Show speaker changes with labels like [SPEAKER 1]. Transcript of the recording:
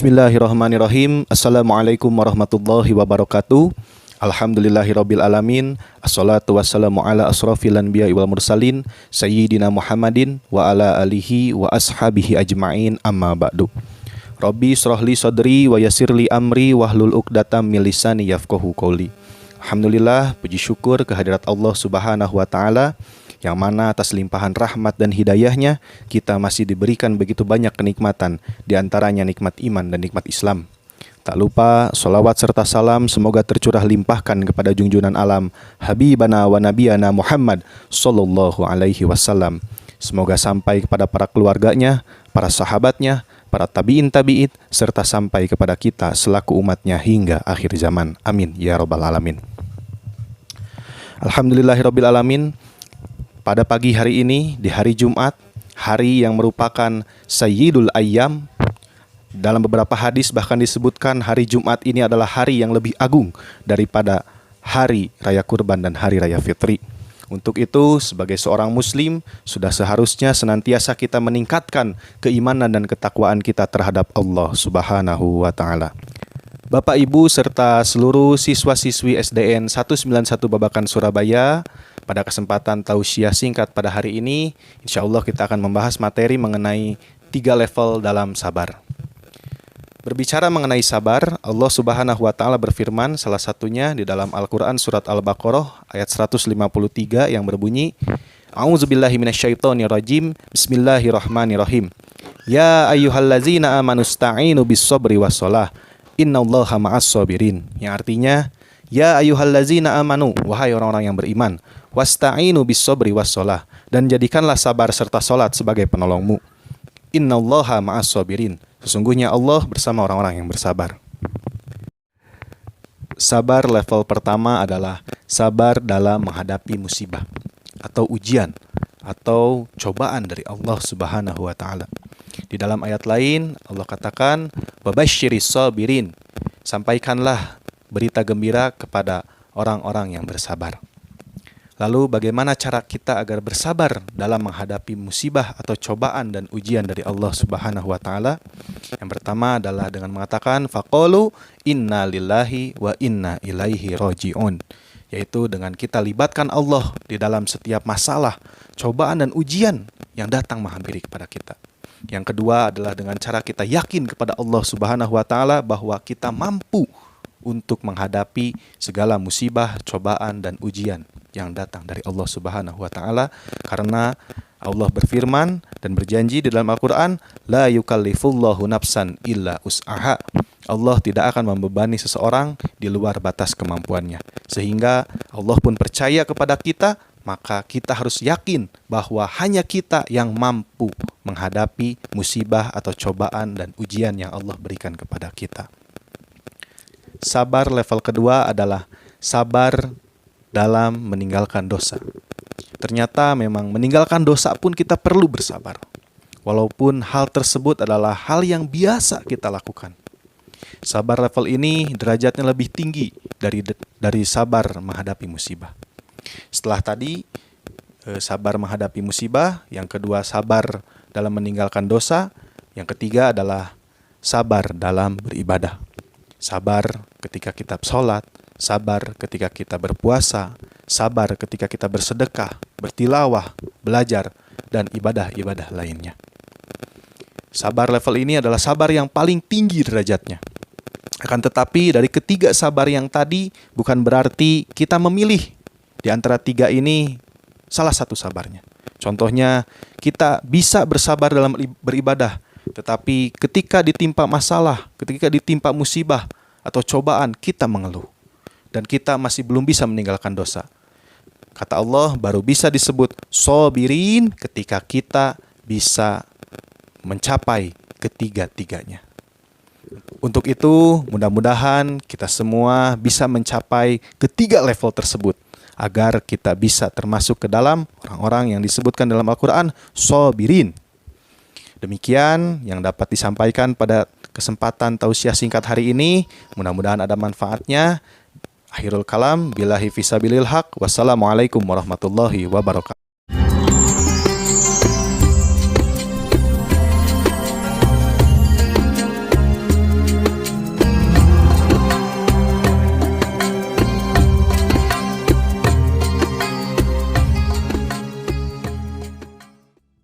[SPEAKER 1] Bismillahirrahmanirrahim. Assalamualaikum warahmatullahi wabarakatuh. Alhamdulillahirabbil alamin. Assalatu wassalamu ala asrofil anbiya'i wal mursalin sayyidina Muhammadin wa ala alihi wa ashabihi ajma'in, amma ba'du. Rabbi shrahli sadri wa yassirli amri wahlul 'uqdatam min lisani yafqahu qouli. Alhamdulillah, puji syukur kehadirat Allah Subhanahu wa taala, yang mana atas limpahan rahmat dan hidayahnya kita masih diberikan begitu banyak kenikmatan, di antaranya nikmat iman dan nikmat Islam. Tak lupa sholawat serta salam semoga tercurah limpahkan kepada junjungan alam Habibana wa Nabiyana Muhammad sallallahu alaihi wasallam. Semoga sampai kepada para keluarganya, para sahabatnya, para tabi'in tabi'id, serta sampai kepada kita selaku umatnya hingga akhir zaman. Amin ya rabbal alamin. Alhamdulillahirabbil alamin. Pada pagi hari ini, di hari Jumat, hari yang merupakan Sayyidul Ayyam, dalam beberapa hadis bahkan disebutkan hari Jumat ini adalah hari yang lebih agung daripada hari Raya Kurban dan hari Raya Fitri. Untuk itu, sebagai seorang Muslim, sudah seharusnya senantiasa kita meningkatkan keimanan dan ketakwaan kita terhadap Allah Subhanahu wa Ta'ala. Bapak, Ibu, serta seluruh siswa-siswi SDN 191 Babakan Surabaya, pada kesempatan tausiah singkat pada hari ini, insya Allah kita akan membahas materi mengenai 3 level dalam sabar. Berbicara mengenai sabar, Allah Subhanahu wa Ta'ala berfirman, salah satunya di dalam Al-Quran surat Al-Baqarah ayat 153 yang berbunyi, A'udzubillahi minasyaitonirrajim, Bismillahirrahmanirrahim. Ya ayyuhallazina amanu sta'inu bis-sabri was-shalah, innallaha ma'as-sabirin. Yang artinya, ya ayyuhallazina amanu, wahai orang-orang yang beriman, wasta'inu bis-sabri was-shalah, dan jadikanlah sabar serta salat sebagai penolongmu. Innallaha ma'as-sabirin. Sesungguhnya Allah bersama orang-orang yang bersabar. Sabar level pertama adalah sabar dalam menghadapi musibah atau ujian atau cobaan dari Allah Subhanahu wa Ta'ala. Di dalam ayat lain Allah katakan, "Babasyiris sabirin." Sampaikanlah berita gembira kepada orang-orang yang bersabar. Lalu bagaimana cara kita agar bersabar dalam menghadapi musibah atau cobaan dan ujian dari Allah Subhanahu wa Ta'ala? Yang pertama adalah dengan mengatakan faqalu inna lillahi wa inna ilaihi raji'un, yaitu dengan kita libatkan Allah di dalam setiap masalah, cobaan dan ujian yang datang menghampiri kepada kita. Yang kedua adalah dengan cara kita yakin kepada Allah Subhanahu wa Ta'ala bahwa kita mampu untuk menghadapi segala musibah, cobaan dan ujian yang datang dari Allah Subhanahu wa Ta'ala, karena Allah berfirman dan berjanji di dalam Al-Quran, la yukallifullahu nafsan illa us'aha. Allah tidak akan membebani seseorang di luar batas kemampuannya. Sehingga Allah pun percaya kepada kita, maka kita harus yakin bahwa hanya kita yang mampu menghadapi musibah atau cobaan dan ujian yang Allah berikan kepada kita. Sabar level kedua adalah sabar dalam meninggalkan dosa. Ternyata memang meninggalkan dosa pun kita perlu bersabar, walaupun hal tersebut adalah hal yang biasa kita lakukan. Sabar level ini derajatnya lebih tinggi dari sabar menghadapi musibah. Setelah tadi sabar menghadapi musibah, yang kedua sabar dalam meninggalkan dosa, yang ketiga adalah sabar dalam beribadah. Sabar ketika kita sholat, sabar ketika kita berpuasa, sabar ketika kita bersedekah, bertilawah, belajar, dan ibadah-ibadah lainnya. Sabar level ini adalah sabar yang paling tinggi derajatnya. Akan tetapi dari ketiga sabar yang tadi bukan berarti kita memilih di antara 3 ini salah satu sabarnya. Contohnya, kita bisa bersabar dalam beribadah, tetapi ketika ditimpa masalah, ketika ditimpa musibah atau cobaan, kita mengeluh. Dan kita masih belum bisa meninggalkan dosa. Kata Allah, baru bisa disebut sabirin ketika kita bisa mencapai ketiga-tiganya. Untuk itu, mudah-mudahan kita semua bisa mencapai ketiga level tersebut, agar kita bisa termasuk ke dalam orang-orang yang disebutkan dalam Al-Quran, sabirin. Demikian yang dapat disampaikan pada kesempatan tausiah singkat hari ini. Mudah-mudahan ada manfaatnya. Akhirul kalam, billahi fisabilil haq. Wassalamualaikum warahmatullahi wabarakatuh.